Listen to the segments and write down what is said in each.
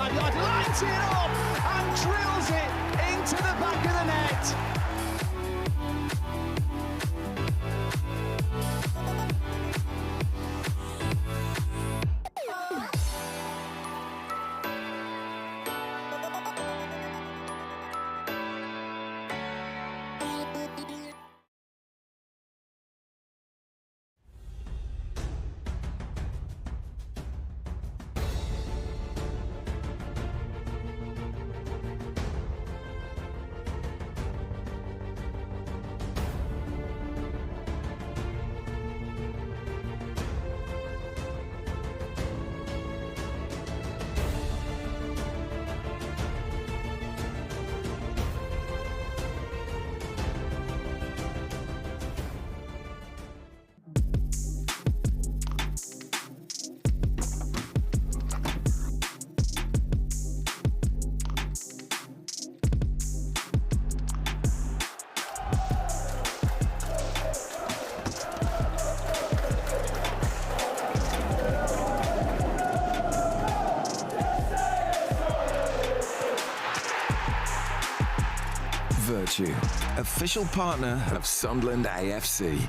5-yard line, lights it up and drills it into the back of the net. Virtue, official partner of Sunderland AFC.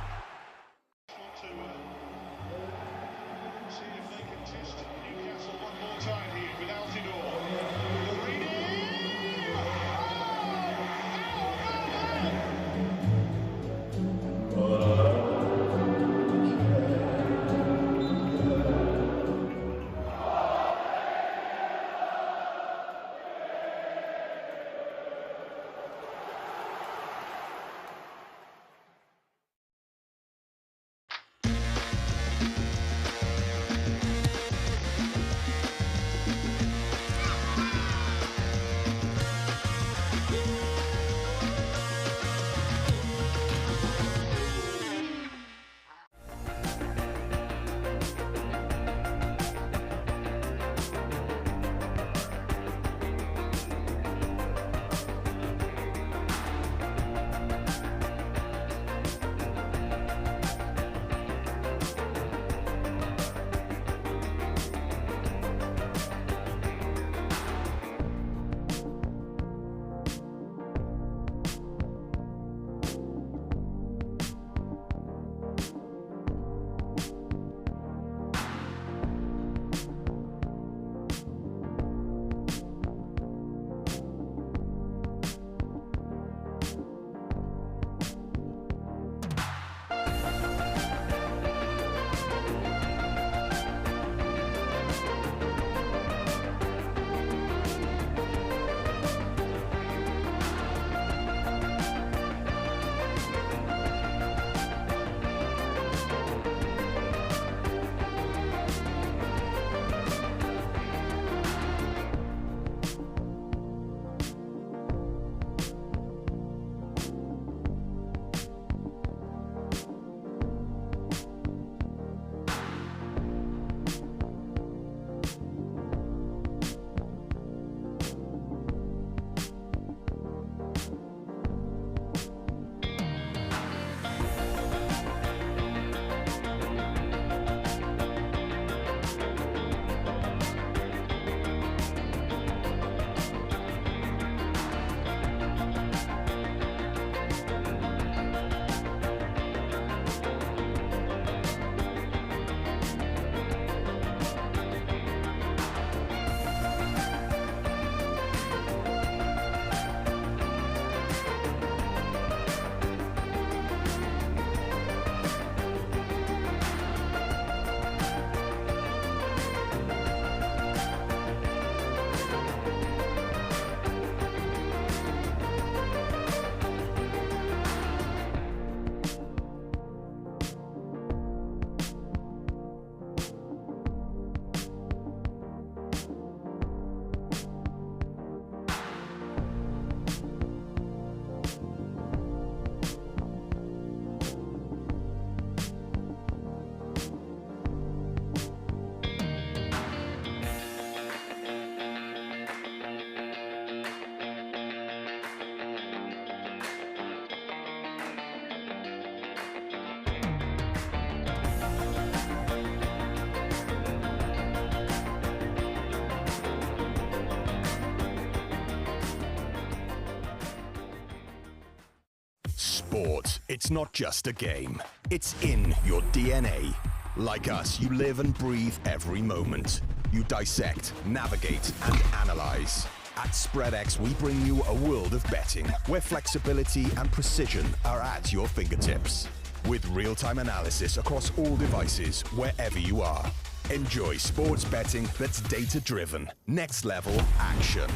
Sport, it's not just a game. It's in your DNA. Like us, you live and breathe every moment. You dissect, navigate, and analyze. At SpreadX, we bring you a world of betting where flexibility and precision are at your fingertips. With real-time analysis across all devices, wherever you are. Enjoy sports betting that's data-driven. Next level action.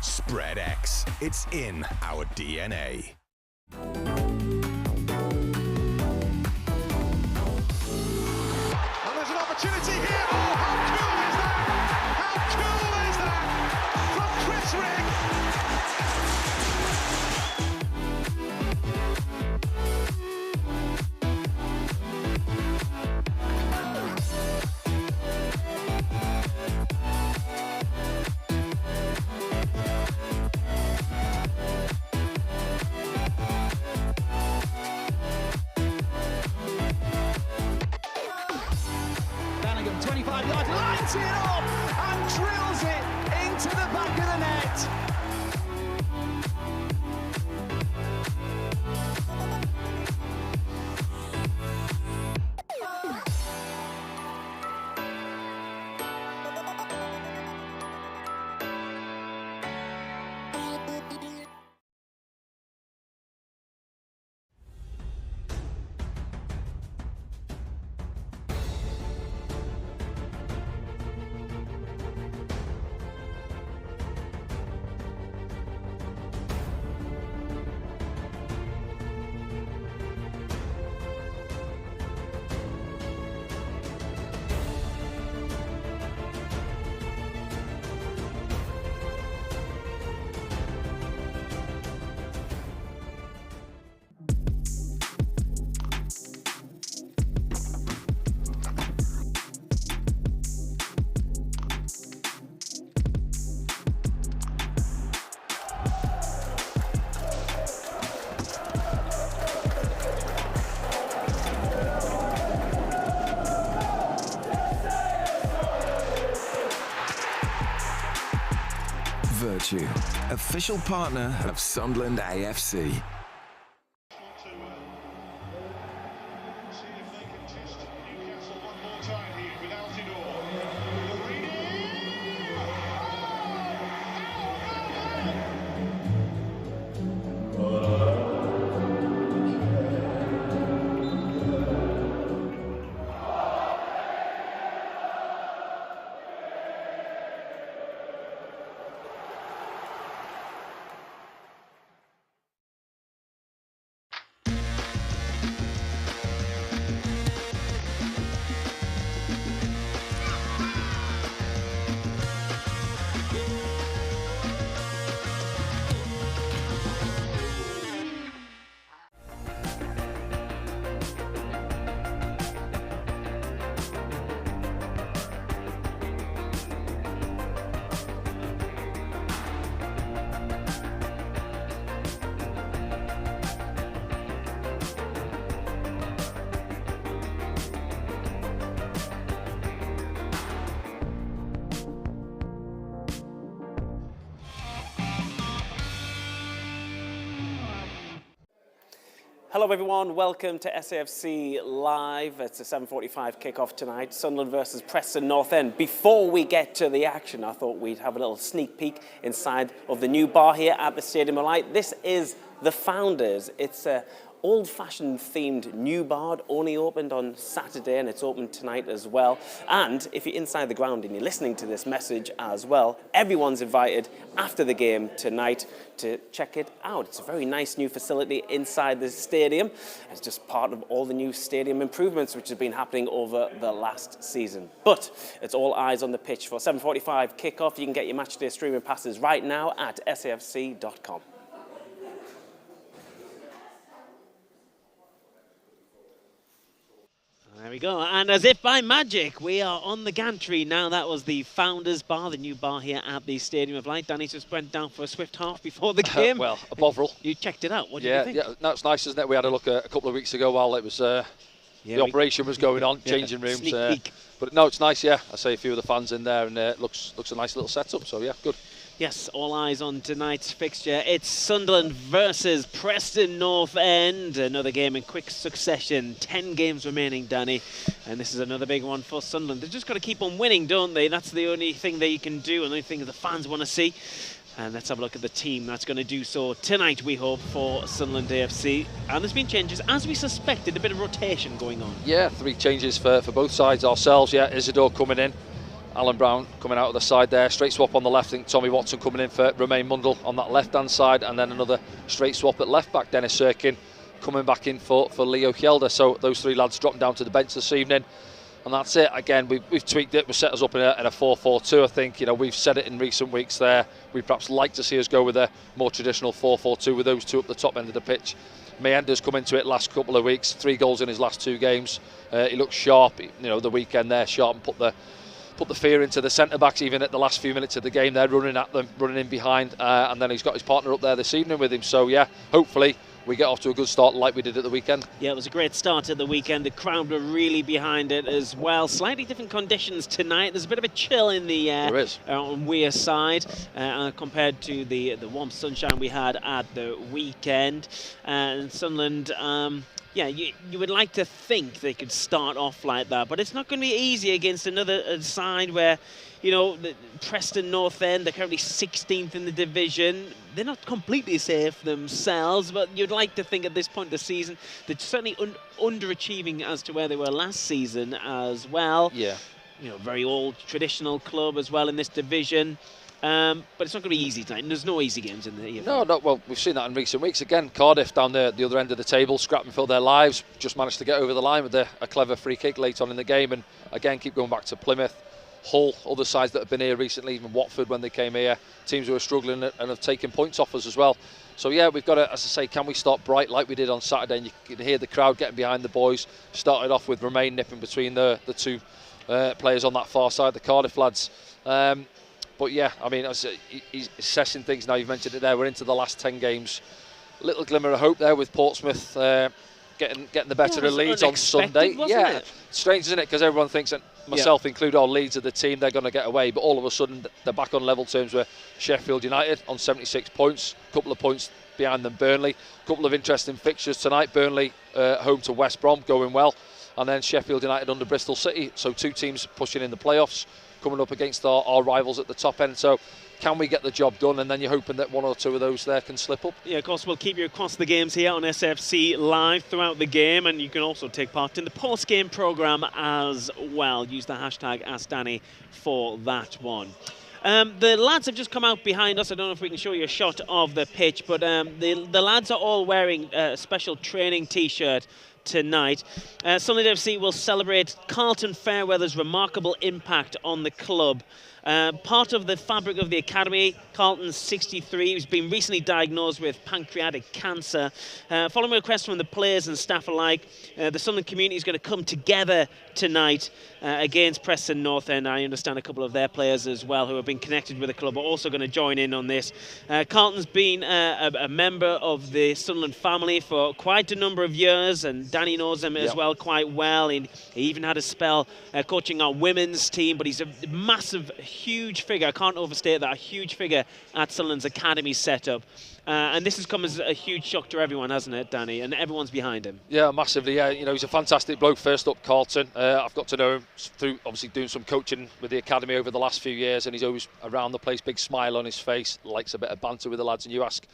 SpreadX. It's in our DNA. And there's an opportunity here. Oh, how cool is that? How cool is that? From Chris Rigg. Flanagan, 25 yards, lines it up and drills it into the back of the net. Virtue, official partner of Sunderland AFC. Hello everyone, welcome to SAFC Live. It's a 7:45 kickoff tonight, Sunderland versus Preston North End. Before we get to the action, I thought we'd have a little sneak peek inside of the new bar here at the Stadium of Light. This is the Founders. It's a old-fashioned themed new bar. It only opened on Saturday and it's open tonight as well. And if you're inside the ground and you're listening to this message as well, everyone's invited after the game tonight to check it out. It's a very nice new facility inside the stadium. It's just part of all the new stadium improvements which have been happening over the last season. But it's all eyes on the pitch for 7:45 kickoff. You can get your matchday streaming passes right now at safc.com. There we go, and as if by magic, we are on the gantry now. That was the Founders Bar, the new bar here at the Stadium of Light. Danny just went down for a swift half before the game. Well, a bovril. You checked it out. What did you think? Yeah, that's nice, isn't it? We had a look a couple of weeks ago while it was the operation was going on, changing rooms. Sneak peek. But no, it's nice. Yeah, I say a few of the fans in there, and it looks a nice little setup. So yeah, good. Yes, all eyes on tonight's fixture. It's Sunderland versus Preston North End. Another game in quick succession. 10 games remaining, Danny. And this is another big one for Sunderland. They've just got to keep on winning, don't they? That's the only thing they can do and the only thing the fans want to see. And let's have a look at the team that's going to do so tonight, we hope, for Sunderland AFC. And there's been changes, as we suspected, a bit of rotation going on. Yeah, 3 changes for both sides ourselves. Yeah, Isidore coming in. Alan Brown coming out of the side there, straight swap on the left. I think Tommy Watson coming in for Romain Mundle on that left-hand side, and then another straight swap at left-back. Dennis Sirkin coming back in for Leo Hjelde. So those 3 lads dropping down to the bench this evening, and that's it. Again, we've tweaked it. We've set us up in a 4-4-2. I think, you know, we've said it in recent weeks there. We perhaps like to see us go with a more traditional 4-4-2 with those 2 up the top end of the pitch. Mayenda's come into it last couple of weeks, 3 goals in his last 2 games. He looks sharp, you know, the weekend there, sharp, and put the fear into the centre-backs even at the last few minutes of the game. They're running at them, running in behind, and then he's got his partner up there this evening with him. So, yeah, hopefully we get off to a good start like we did at the weekend. Yeah, it was a great start at the weekend. The crowd were really behind it as well. Slightly different conditions tonight. There's a bit of a chill in the air. There is. On Weir side compared to the warm sunshine we had at the weekend. And Sunderland... yeah, you would like to think they could start off like that, but it's not going to be easy against another side where, you know, Preston North End, they're currently 16th in the division. They're not completely safe themselves, but you'd like to think at this point of the season they're certainly underachieving as to where they were last season as well. Yeah. You know, very old traditional club as well in this division. But it's not going to be easy tonight, and there's no easy games in there. No, well, we've seen that in recent weeks. Again, Cardiff down the other end of the table, scrapping for their lives, just managed to get over the line with a clever free kick late on in the game, and again, keep going back to Plymouth, Hull, other sides that have been here recently, even Watford when they came here, teams who are struggling and have taken points off us as well. So yeah, we've got to, as I say, can we start bright like we did on Saturday? And you can hear the crowd getting behind the boys. Started off with Romain nipping between the 2 players on that far side, the Cardiff lads. But yeah, I mean, he's assessing things now. You've mentioned it there. We're into the last 10 games. Little glimmer of hope there with Portsmouth getting the better of Leeds on Sunday. Yeah, it? Strange, isn't it? Because everyone thinks, and myself included, all Leeds are the team, they're going to get away. But all of a sudden, they're back on level terms with Sheffield United on 76 points. A couple of points behind them, Burnley. A couple of interesting fixtures tonight. Burnley home to West Brom, going well. And then Sheffield United under Bristol City. So 2 teams pushing in the playoffs, coming up against our rivals at the top end. So can we get the job done? And then you're hoping that 1 or 2 of those there can slip up. Yeah, of course, we'll keep you across the games here on SFC Live throughout the game, and you can also take part in the post-game programme as well. Use the hashtag AskDanny for that one. The lads have just come out behind us. I don't know if we can show you a shot of the pitch, but the lads are all wearing a special training T-shirt tonight. Sunderland AFC will celebrate Carlton Fairweather's remarkable impact on the club. Part of the fabric of the academy, Carlton's 63, who's been recently diagnosed with pancreatic cancer. Following a request from the players and staff alike, the Sunderland community is going to come together tonight against Preston North End. I understand a couple of their players as well who have been connected with the club are also going to join in on this. Carlton's been a member of the Sunderland family for quite a number of years, and Danny knows them as well quite well. He even had a spell coaching our women's team, but he's a massive, huge figure. I can't overstate that, a huge figure at Sunderland's academy setup. And this has come as a huge shock to everyone, hasn't it, Danny? And everyone's behind him. Yeah, massively. Yeah, you know, he's a fantastic bloke. First up, Carlton. I've got to know him through obviously doing some coaching with the academy over the last few years, and he's always around the place, big smile on his face, likes a bit of banter with the lads. And you ask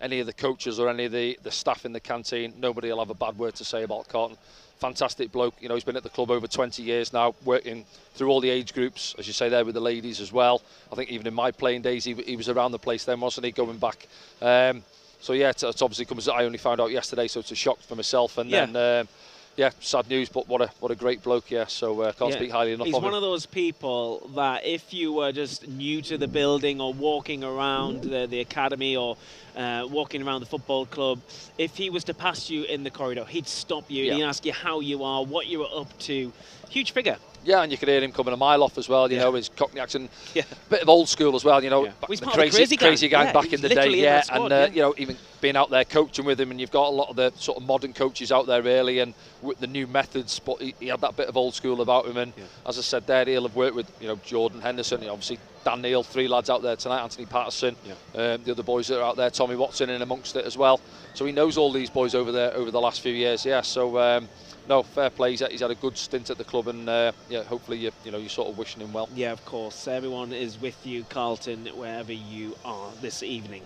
any of the coaches or any of the staff in the canteen, nobody will have a bad word to say about Carlton. Fantastic bloke. You know, he's been at the club over 20 years now, working through all the age groups, as you say there, with the ladies as well. I think even in my playing days, he was around the place then, wasn't he, going back? So yeah, it's obviously comes. I only found out yesterday, so it's a shock for myself. And then, yeah, sad news, but what a great bloke, yeah. So can't speak highly enough of him. He's one of those people that if you were just new to the building or walking around the academy or walking around the football club, if he was to pass you in the corridor, he'd stop you and he'd ask you how you are, what you were up to. Huge figure. Yeah, and you could hear him coming a mile off as well, you know, his Cockney accent. Yeah. Bit of old school as well, you know, the crazy gang back in the day, squad, you know, even being out there coaching with him, and you've got a lot of the sort of modern coaches out there really, and with the new methods, but he had that bit of old school about him, and as I said there, he'll have worked with, you know, Jordan Henderson, obviously Dan Neil, 3 lads out there tonight, Anthony Patterson, the other boys that are out there, Tommy Watson in amongst it as well. So he knows all these boys over there over the last few years. Yeah, so no, fair play. He's had a good stint at the club, and yeah, hopefully you're sort of wishing him well. Yeah, of course. Everyone is with you, Carlton, wherever you are this evening.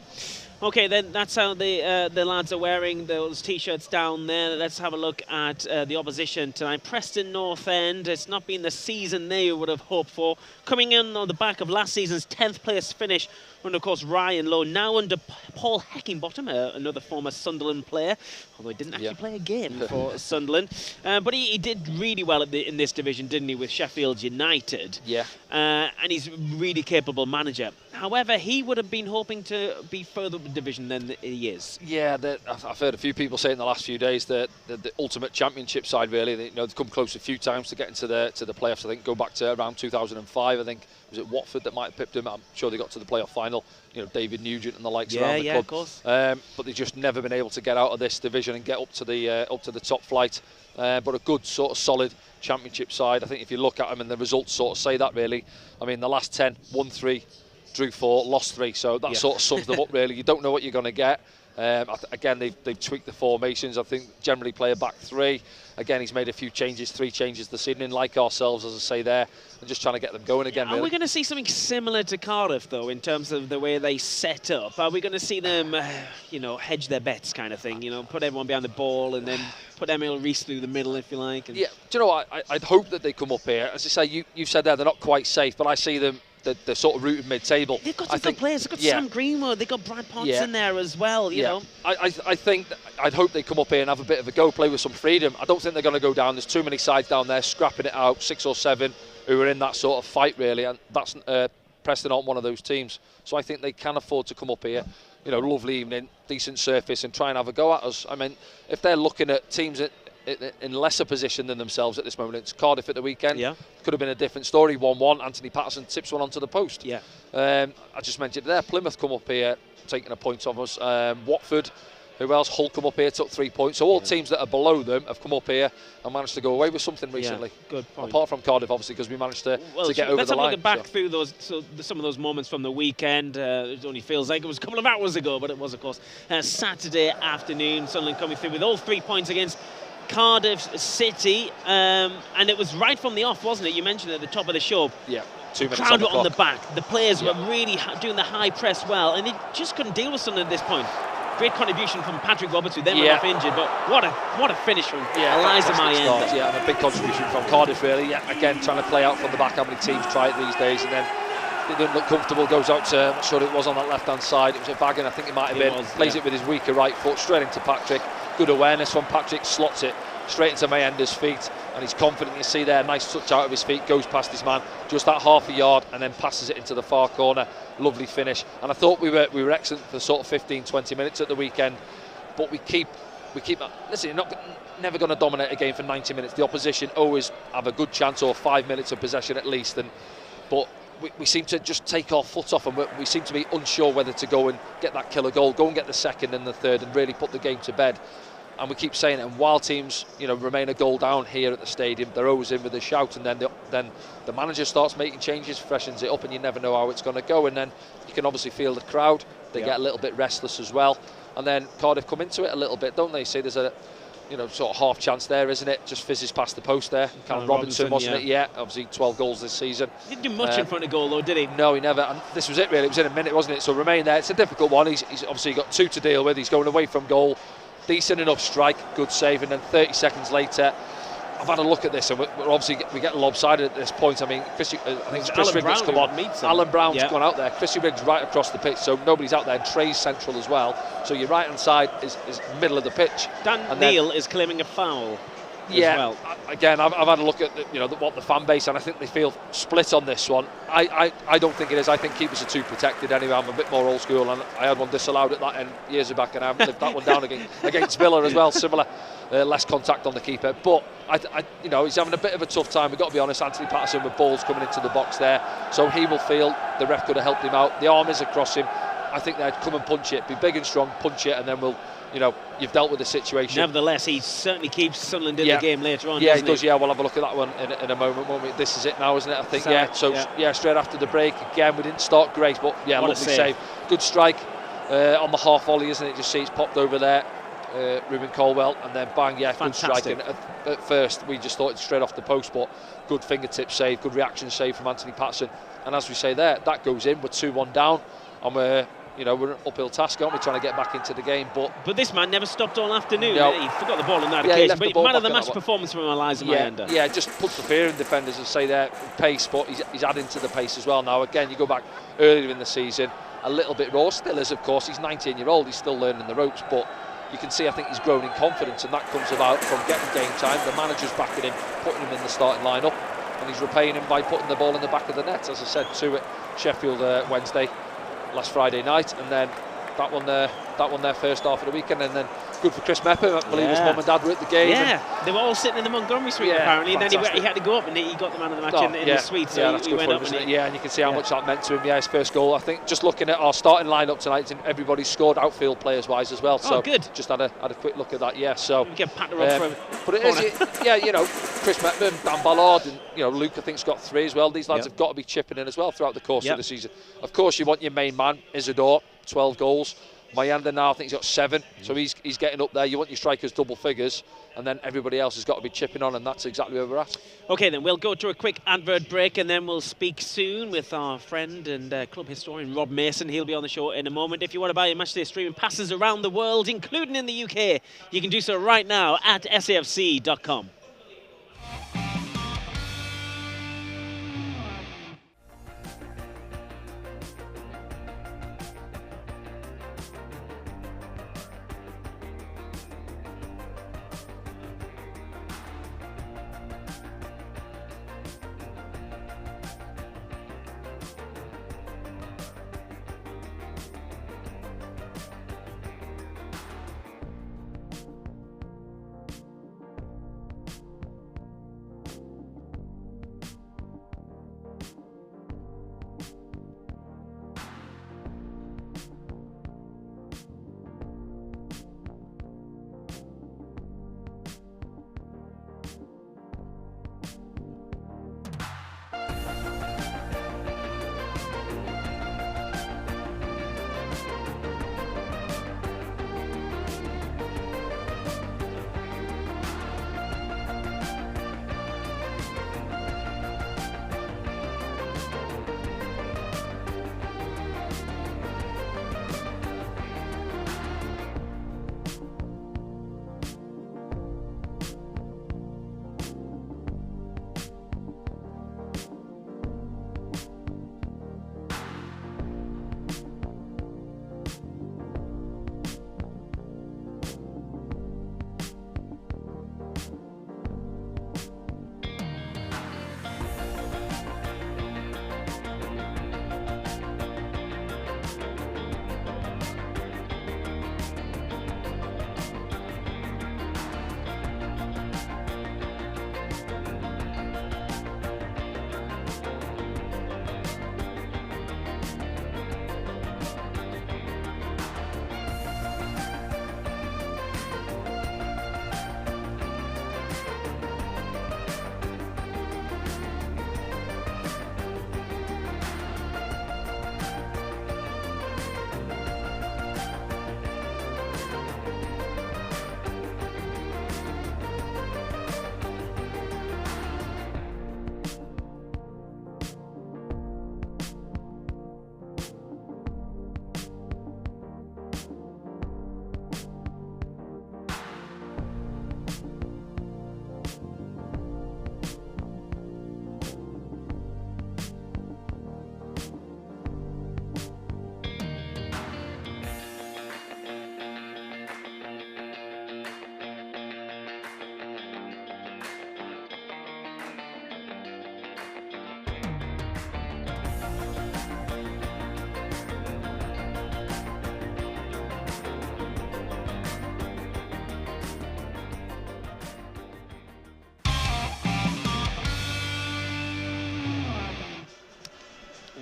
Okay, then that's how the lads are wearing those T-shirts down there. Let's have a look at the opposition tonight. Preston North End. It's not been the season they would have hoped for. Coming in on the back of last season's 10th place finish, and of course Ryan Lowe, now under Paul Heckingbottom, another former Sunderland player, although he didn't actually play a game for Sunderland. But he did really well in this division, didn't he, with Sheffield United? Yeah. And he's a really capable manager. However, he would have been hoping to be further up the division than he is. Yeah, I've heard a few people say in the last few days that the ultimate championship side, really, they've come close a few times to getting to the playoffs. I think go back to around 2005. I think was it Watford that might have pipped him. I'm sure they got to the playoff final. David Nugent and the likes around the club. Of course. But they've just never been able to get out of this division and get up to the top flight. But a good sort of solid championship side. I think if you look at them and the results sort of say that, really. I mean, the last 10, won 3, drew 4, lost 3. So that sort of sums them up, really. You don't know what you're going to get. Again, they've tweaked the formations. I think generally play a back 3. Again, he's made a few changes, 3 changes this evening, like ourselves, as I say there, and just trying to get them going again. Are we going to see something similar to Cardiff, though, in terms of the way they set up? Are we going to see them, hedge their bets kind of thing? Put everyone behind the ball and then put Emil Rees through the middle, if you like? And... Yeah, do you know what? I'd hope that they come up here. As I say, you said there they're not quite safe, but I see them. They're sort of rooted mid-table. They've got some good players. They've got Sam Greenwood. They've got Brad Potts in there as well, you know. I think I'd hope they come up here and have a bit of a go, play with some freedom. I don't think they're going to go down. There's too many sides down there scrapping it out, 6 or 7 who are in that sort of fight, really, and that's Preston aren't one of those teams. So I think they can afford to come up here. Lovely evening, decent surface, and try and have a go at us. I mean, if they're looking at teams in lesser position than themselves at this moment, it's Cardiff at the weekend. Yeah. Could have been a different story. 1-1. Anthony Patterson tips one onto the post. Yeah. I just mentioned there. Plymouth come up here, taking a point off us. Watford, who else? Hull come up here, took 3 points. So all teams that are below them have come up here and managed to go away with something recently. Yeah, good point. Apart from Cardiff, obviously, because we managed to get over the line. Let's have a look back through some of those moments from the weekend. It only feels like it was a couple of hours ago, but it was, of course, Saturday afternoon. Sunderland coming through with all 3 points against Cardiff City, and it was right from the off, wasn't it? You mentioned at the top of the show. Yeah, 2 minutes crowd on the back. The players were really doing the high press well, and they just couldn't deal with something at this point. Great contribution from Patrick Roberts, who then went off injured, but what a finish from Eliza Mayenda. Yeah, and a big contribution from Cardiff, really. Yeah, again, trying to play out from the back. How many teams try it these days, and then it doesn't look comfortable. Goes out to, I'm not sure it was on that left-hand side. It was a Baggin, I think it might have been. Plays it with his weaker right foot straight into Patrick. Good awareness from Patrick, slots it straight into Mayenda's feet, and he's confident. You see there, nice touch out of his feet, goes past his man, just that half a yard, and then passes it into the far corner. Lovely finish. And I thought we were excellent for sort of 15-20 minutes at the weekend, but we keep. Listen, you're never going to dominate a game for 90 minutes. The opposition always have a good chance, or 5 minutes of possession at least, but we seem to just take our foot off, and we seem to be unsure whether to go and get that killer goal, go and get the second and the third, and really put the game to bed. And we keep saying it, and while teams remain a goal down here at the stadium, they're always in with a shout, and then the manager starts making changes, freshens it up, and you never know how it's going to go. And then you can obviously feel the crowd, they get a little bit restless as well, and then Cardiff come into it a little bit, don't they? See, there's a sort of half chance there, isn't it? Just fizzes past the post there. Callum Robinson, wasn't it? Yeah, obviously 12 goals this season. He didn't do much in front of goal, though, did he? No, he never. And this was it, really. It was in a minute, wasn't it? So remain there. It's a difficult one. He's obviously got 2 to deal with. He's going away from goal. Decent enough strike, good save, and then 30 seconds later, I've had a look at this, and we get lopsided at this point. I mean, I think it's Chris Riggs come on. Alan Brown's gone out there. Chrissy Riggs right across the pitch, so nobody's out there. And Trey's central as well. So your right hand side is middle of the pitch. Dan Neil is claiming a foul. As well. Again, I've had a look at what the fan base, and I think they feel split on this one. I don't think it is. I think keepers are too protected anyway. I'm a bit more old school, and I had one disallowed at that end years back, and I haven't lived that one down against Villa as well. Similar, less contact on the keeper, but he's having a bit of a tough time. We've got to be honest. Anthony Patterson with balls coming into the box there, so he will feel the ref could have helped him out. The arm is across him. I think they'd come and punch it, be big and strong, punch it, and then we'll you know, you've dealt with the situation. Nevertheless, he certainly keeps Sunderland in the game later on. Yeah, he does. He? Yeah, we'll have a look at that one in a moment, won't we? This is it now, isn't it? I think. So, straight after the break again, we didn't start great, but yeah, what lovely save. Good strike on the half volley, isn't it? Just see it's popped over there. Ruben Colwell, and then bang, yeah, fantastic. Good strike. And at first, we just thought it straight off the post, but good fingertip save, good reaction save from Anthony Patterson. And as we say there, that goes in. We're 2-1 down, and we're an uphill task, aren't we, trying to get back into the game. But this man never stopped all afternoon. No. He forgot the ball on that occasion. But man of the match performance from Eliza Mayenda. Yeah, just puts the fear in defenders and say there, pace, but he's adding to the pace as well now. Again, you go back earlier in the season, a little bit raw, still is, of course. He's 19-year-old, he's still learning the ropes, but you can see, I think he's grown in confidence, and that comes about from getting game time. The manager's backing him, putting him in the starting lineup, and he's repaying him by putting the ball in the back of the net. As I said, 2 at Sheffield Wednesday, last Friday night, and then that one there first half of the weekend, and then good for Chris Mepham. I believe his mum and dad were at the game. Yeah, they were all sitting in the Montgomery suite apparently, and then he had to go up and he got the man of the match in the suite. So that's he good went for up him, isn't it? Yeah, and you can see how much that meant to him. Yeah, his first goal. I think just looking at our starting lineup tonight, everybody scored outfield players wise as well. So good. Just had a quick look at that. Yeah, so we get Pat up but it is, Chris Mepham, Dan Ballard, and Luke I think's got 3 as well. These lads have got to be chipping in as well throughout the course of the season. Of course, you want your main man, Isidore, 12 goals. Mayanda now, I think he's got 7, so he's getting up there. You want your strikers double figures, and then everybody else has got to be chipping on, and that's exactly where we're at. Okay, then we'll go to a quick advert break, and then we'll speak soon with our friend and club historian Rob Mason. He'll be on the show in a moment. If you want to buy your matchday streaming passes around the world, including in the UK, you can do so right now at safc.com.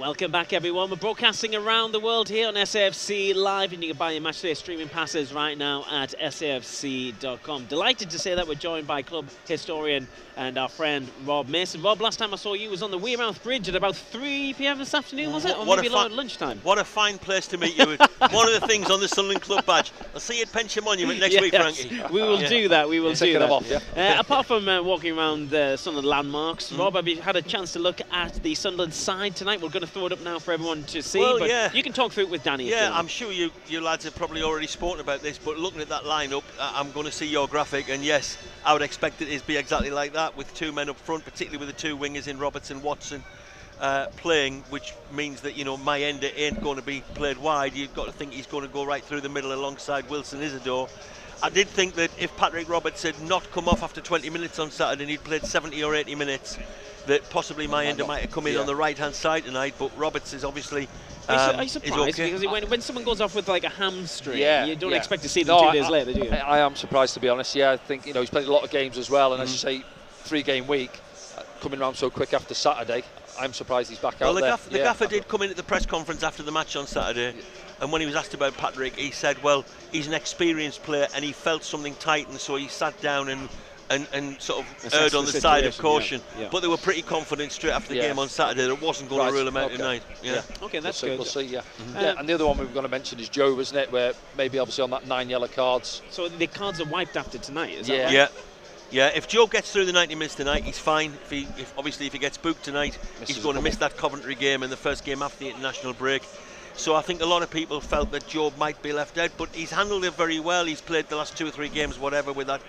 Welcome back, everyone. We're broadcasting around the world here on SAFC Live, and you can buy your matchday streaming passes right now at safc.com. Delighted to say that we're joined by club historian and our friend Rob Mason. Rob, last time I saw you was on the Wearmouth Bridge at about 3 p.m. this afternoon, was it? Or maybe at lunchtime? What a fine place to meet you. One of the things on the Sunderland Club badge. I'll see you at Pension Monument next week, Frankie. We will do that. We will do that. Off, apart from walking around Sunderland landmarks, Rob, have you had a chance to look at the Sunderland side tonight? We're going to throw it up now for everyone to see. Well, but you can talk through it with Danny. Yeah, I'm sure you lads have probably already spoken about this, but looking at that lineup, I'm going to see your graphic, and yes, I would expect it to be exactly like that, with 2 men up front, particularly with the 2 wingers in Robertson, Watson playing, which means that, you know, Mayenda ain't going to be played wide. You've got to think he's going to go right through the middle alongside Wilson Isidore. I did think that if Patrick Roberts had not come off after 20 minutes on Saturday and he'd played 70 or 80 minutes, that possibly Mayenda might have come in on the right-hand side tonight, but Roberts is obviously Are you surprised? okay. Because when someone goes off with like a hamstring, you don't expect to see them 2 days later, do you? I am surprised, to be honest. Yeah, I think, you know, he's played a lot of games as well, and as you say, 3-game week, coming around so quick after Saturday, I'm surprised he's back out there. The gaffer did come in at the press conference after the match on Saturday, and when he was asked about Patrick, he said, well, he's an experienced player and he felt something tighten, so he sat down and sort of erred on the side of caution. But they were pretty confident straight after the game on Saturday that it wasn't going to rule him out tonight. Okay, that's good. We'll see, and the other one we were going to mention is Joe, isn't it? Where maybe obviously on that 9 yellow cards. So the cards are wiped after tonight, is that right? Yeah, if Joe gets through the 90 minutes tonight, he's fine. If he gets booked tonight, he's going to miss that Coventry game and the first game after the international break. So I think a lot of people felt that Joe might be left out, but he's handled it very well. He's played the last 2 or 3 games, whatever, with that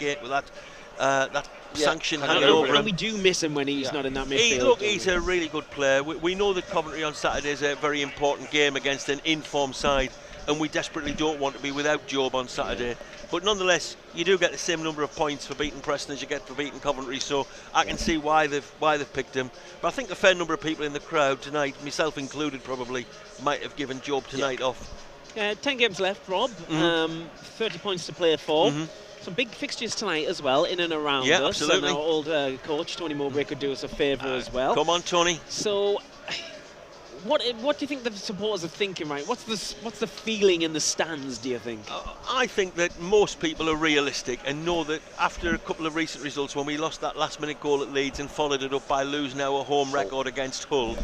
sanction hanging over him. And we do miss him when he's not in that midfield. He's a really good player. We know that Coventry on Saturday is a very important game against an in-form side, and we desperately don't want to be without Job on Saturday. But nonetheless, you do get the same number of points for beating Preston as you get for beating Coventry, so I can see why they've picked him. But I think a fair number of people in the crowd tonight, myself included probably, might have given Job tonight off. 10 games left, Rob. 30 points to play for. Some big fixtures tonight as well, in and around us. Absolutely. And our old coach, Tony Mowbray, could do us a favour as well. Come on, Tony. So, what do you think the supporters are thinking, right? What's the feeling in the stands, do you think? I think that most people are realistic and know that after a couple of recent results, when we lost that last-minute goal at Leeds and followed it up by losing our home record against Hull,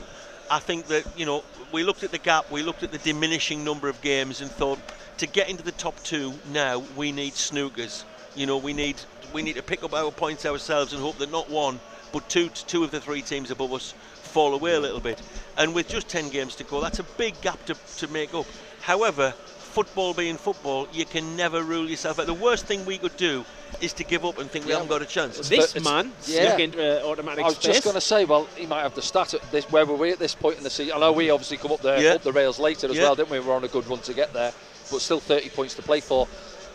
I think that, you know, we looked at the gap, we looked at the diminishing number of games and thought, to get into the top 2 now, we need snookers. You know, we need to pick up our points ourselves and hope that not one, but two of the 3 teams above us fall away a little bit. And with just 10 games to go, that's a big gap to make up. However, football being football, you can never rule yourself out. The worst thing we could do is to give up and think we haven't got a chance. This man snuck into automatic I was just going to say, well, he might have the stat at this. Where were we at this point in the season? I know we obviously come up the rails later as well, didn't we? We're on a good run to get there, but still 30 points to play for.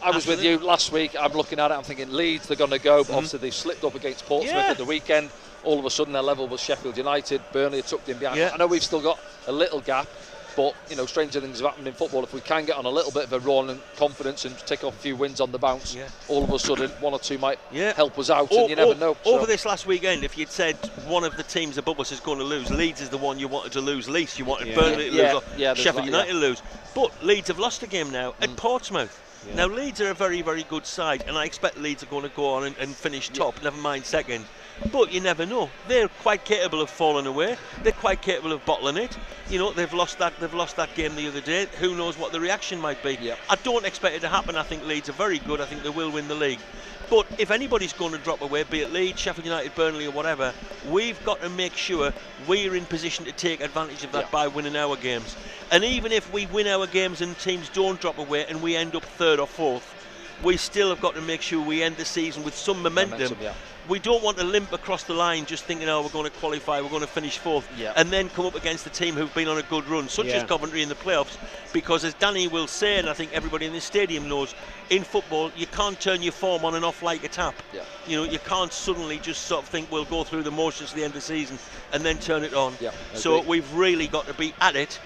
I was with you last week. I'm looking at it. I'm thinking Leeds, they're going to go. But obviously, they've slipped up against Portsmouth at the weekend. All of a sudden, their level was Sheffield United. Burnley are tucked in behind. I know we've still got a little gap, but you know, stranger things have happened in football. If we can get on a little bit of a run and confidence and take off a few wins on the bounce, all of a sudden, 1 or 2 might help us out, and you never know. Over this last weekend, if you'd said one of the teams above us is going to lose, Leeds is the one you wanted to lose least. You wanted Burnley to lose, or Sheffield United to lose. But Leeds have lost a game now at Portsmouth. Now, Leeds are a very, very good side, and I expect Leeds are going to go on and finish top, never mind second. But you never know. They're quite capable of falling away. They're quite capable of bottling it. You know, they've lost that game the other day. Who knows what the reaction might be? I don't expect it to happen. I think Leeds are very good. I think they will win the league. But if anybody's going to drop away, be it Leeds, Sheffield United, Burnley or whatever, we've got to make sure we're in position to take advantage of that by winning our games. And even if we win our games and teams don't drop away and we end up 3rd or 4th, we still have got to make sure we end the season with some momentum. We don't want to limp across the line just thinking, oh, we're going to qualify, we're going to finish 4th, and then come up against a team who've been on a good run, such as Coventry in the playoffs. Because as Danny will say, and I think everybody in this stadium knows, in football, you can't turn your form on and off like a tap. You know, you can't suddenly just sort of think we'll go through the motions at the end of the season and then turn it on. So we've really got to be at it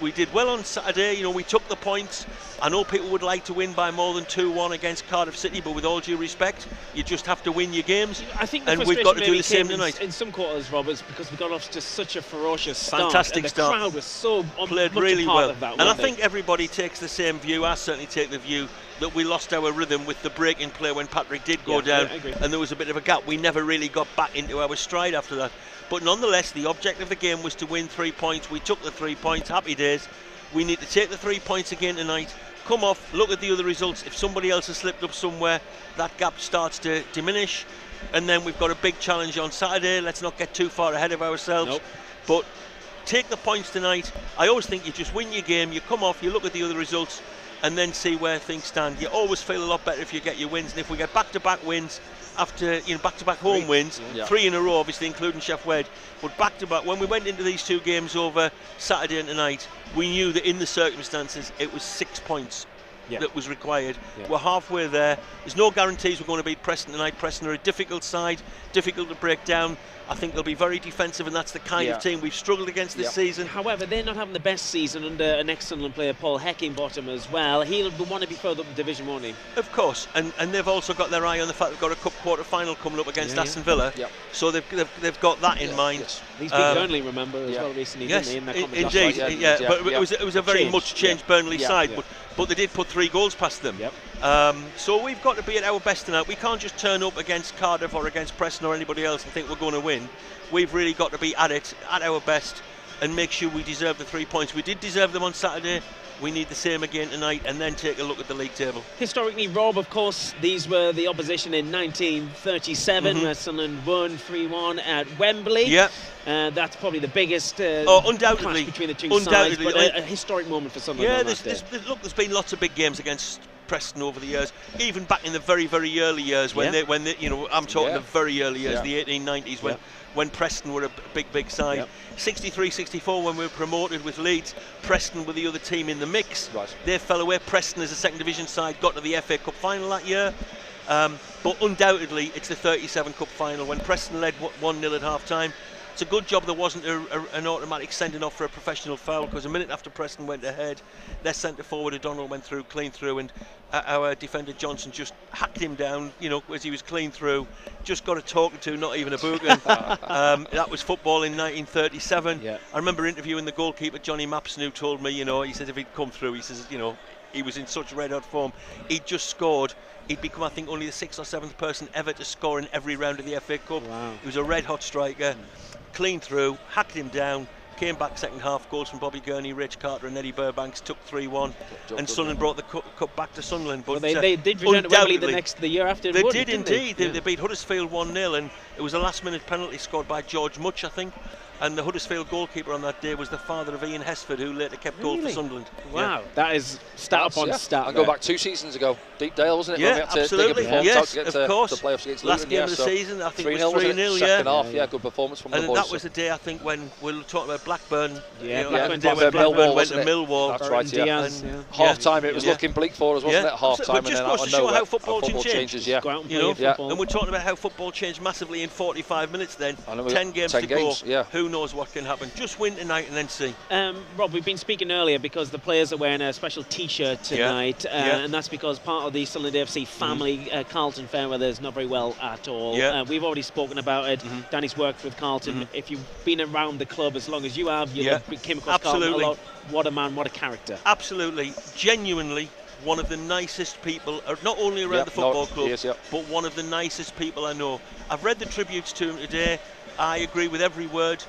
we did well on Saturday. You know, we took the points. I know people would like to win by more than 2-1 against Cardiff City, but with all due respect, you just have to win your games. I think and we've got to do the same tonight. In some quarters, Roberts, because we got off to such a ferocious start. Fantastic and start. The crowd was so played much really a part well. of that, and I think everybody takes the same view. I certainly take the view that we lost our rhythm with the break in play when Patrick did go down, and there was a bit of a gap. We never really got back into our stride after that. But nonetheless, the object of the game was to win 3 points. We took the 3 points. Happy days. We need to take the 3 points again tonight. Come off, look at the other results. If somebody else has slipped up somewhere, that gap starts to diminish. And then we've got a big challenge on Saturday. Let's not get too far ahead of ourselves. But take the points tonight. I always think you just win your game, you come off, you look at the other results, and then see where things stand. You always feel a lot better if you get your wins. And if we get back-to-back wins, after back-to-back home wins, 3 in a row, obviously including Sheff Wed, but back-to-back, when we went into these 2 games over Saturday and tonight, we knew that in the circumstances it was 6 points that was required. We're halfway there. There's no guarantees we're going to beat Preston tonight. Preston are a difficult side, difficult to break down. I think they'll be very defensive, and that's the kind of team we've struggled against this season. However, they're not having the best season under an ex-Sunderland player, Paul Heckingbottom, as well. He'll want to be further up the division, won't he? Of course, and they've also got their eye on the fact they've got a cup quarter-final coming up against Aston Villa, so they've got that in mind. He's beat Burnley, remember, as well recently, didn't he? In that indeed, but it was a very much changed Burnley side, but they did put 3 goals past them. So we've got to be at our best tonight. We can't just turn up against Cardiff or against Preston or anybody else and think we're going to win. We've really got to be at it, at our best, and make sure we deserve the 3 points. We did deserve them on Saturday. We need the same again tonight, and then take a look at the league table. Historically, Rob, of course, these were the opposition in 1937, where Sunderland won 3-1 at Wembley. That's probably the biggest undoubtedly clash between the two sides, but a historic moment for Sunderland. There's been lots of big games against Preston over the years, even back in the very, very early years when they I'm talking the very early years, the 1890s, when Preston were a big side. 63-64 when we were promoted with Leeds, Preston were the other team in the mix. They fell away. Preston as a second division side got to the FA Cup final that year. But undoubtedly it's the 37 Cup final when Preston led 1-0 at half time. It's a good job there wasn't an automatic sending off for a professional foul, because a minute after Preston went ahead, their centre forward O'Donnell went through clean through, and our defender Johnson just hacked him down, as he was clean through, just got a talking to, not even a booking. That was football in 1937. I remember interviewing the goalkeeper Johnny Mapson, who told me, he says if he'd come through, he says, he was in such red hot form. He'd just scored. He'd become, I think, only the 6th or 7th person ever to score in every round of the FA Cup. He was a red hot striker. Clean through, hacked him down, came back second half, goals from Bobby Gurney, Rich Carter and Eddie Burbanks, took 3-1, and Sunderland brought the cup back to Sunderland. But they did return to Wembley the year after. They did indeed. They beat Huddersfield 1-0, and it was a last-minute penalty scored by George Much, I think. And the Huddersfield goalkeeper on that day was the father of Ian Hesford, who later kept goal for Sunderland. Wow, that is stat upon stat. I'll go back 2 seasons ago. Deepdale, wasn't it? Yeah, absolutely. Yes, of course. The playoffs against Last Luton, game of the season, I think it was 3-0. Second half, good performance from the boys. And that was the day, I think, when we were talking about Blackburn. Blackburn went to Millwall. That's right, half time, it was looking bleak for us, wasn't it? Half time, and then out of nowhere, how football changes. And we're talking about how football changed massively in 45 minutes then. 10 games to go. Who knows what can happen? Just win tonight and then see. Rob, we've been speaking earlier because the players are wearing a special T-shirt tonight, and that's because part of the Sunderland AFC family, Carlton Fairweather's not very well at all. We've already spoken about it. Danny's worked with Carlton. If you've been around the club as long as you have, you came across Carlton a lot. What a man, what a character. Absolutely, genuinely one of the nicest people, not only around the football club, but one of the nicest people I know. I've read the tributes to him today. I agree with every word.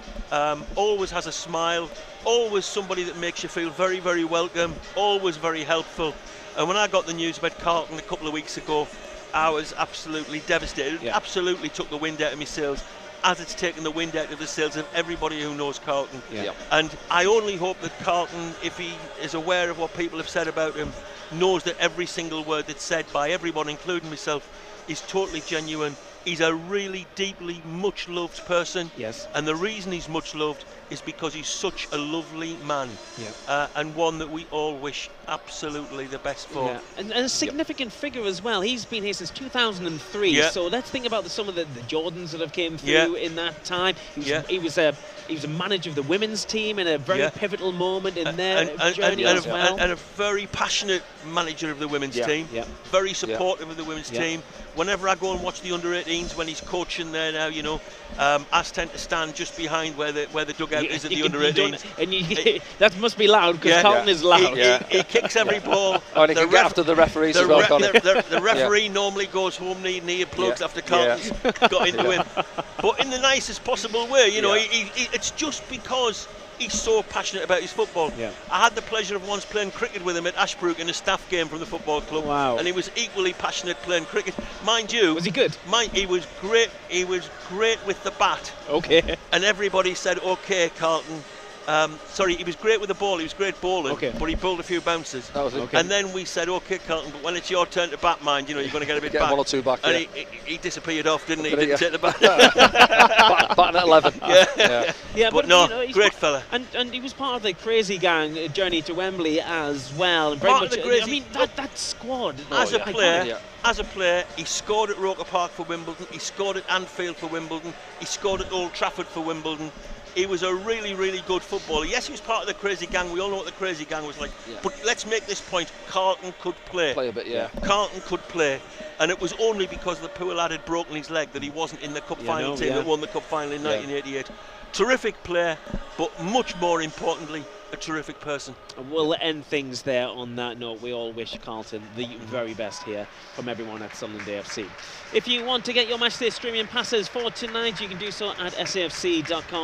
Always has a smile, always somebody that makes you feel very, very welcome, always very helpful. And when I got the news about Carlton a couple of weeks ago, I was absolutely devastated. It absolutely took the wind out of my sails, as it's taken the wind out of the sails of everybody who knows Carlton. And I only hope that Carlton, if he is aware of what people have said about him, knows that every single word that's said by everyone, including myself, is totally genuine. He's a really deeply much loved person. And the reason he's much loved is because he's such a lovely man, and one that we all wish absolutely the best for. Yeah. And a significant figure as well. He's been here since 2003, so let's think about some of the Jordans that have came through in that time. He was a manager of the women's team in a very pivotal moment in their journey as well. And a very passionate manager of the women's team, very supportive of the women's team. Whenever I go and watch the under-18s when he's coaching there now, you know, I tend to stand just behind where the dugout is at the under-18s. And that must be loud because Carlton is loud. He kicks every ball. Oh, and he can get after the referees as well, the referee normally goes home knee plugs after Carlton's got into him. But in the nicest possible way, you know, it's just because he's so passionate about his football. I had the pleasure of once playing cricket with him at Ashbrook in a staff game from the football club. Wow. And he was equally passionate playing cricket. Mind you, was he good? He was great. He was great with the bat. Okay. And everybody said, "Okay, Carlton." Sorry, he was great with the ball. He was great bowling, but he bowled a few bounces. And then we said, "Okay, Carlton, but when it's your turn to bat, mind, you know, you're going to get a bit back." 1 or 2 back. And he disappeared off, didn't he? He didn't take the bat. Batting at 11. But no, you know, great fella. And he was part of the crazy gang journey to Wembley as well. And Part of the crazy. I mean, that squad. As a player, he scored at Roker Park for Wimbledon. He scored at Anfield for Wimbledon. He scored at Old Trafford for Wimbledon. He was a really, really good footballer. Yes, he was part of the crazy gang. We all know what the crazy gang was like. But let's make this point. Carlton could play. Play a bit, Carlton could play. And it was only because the poor lad had broken his leg that he wasn't in the cup final team that won the cup final in 1988. Terrific player, but much more importantly, a terrific person. And we'll end things there on that note. We all wish Carlton the very best here from everyone at Sunderland AFC. If you want to get your matchday streaming passes for tonight, you can do so at safc.com.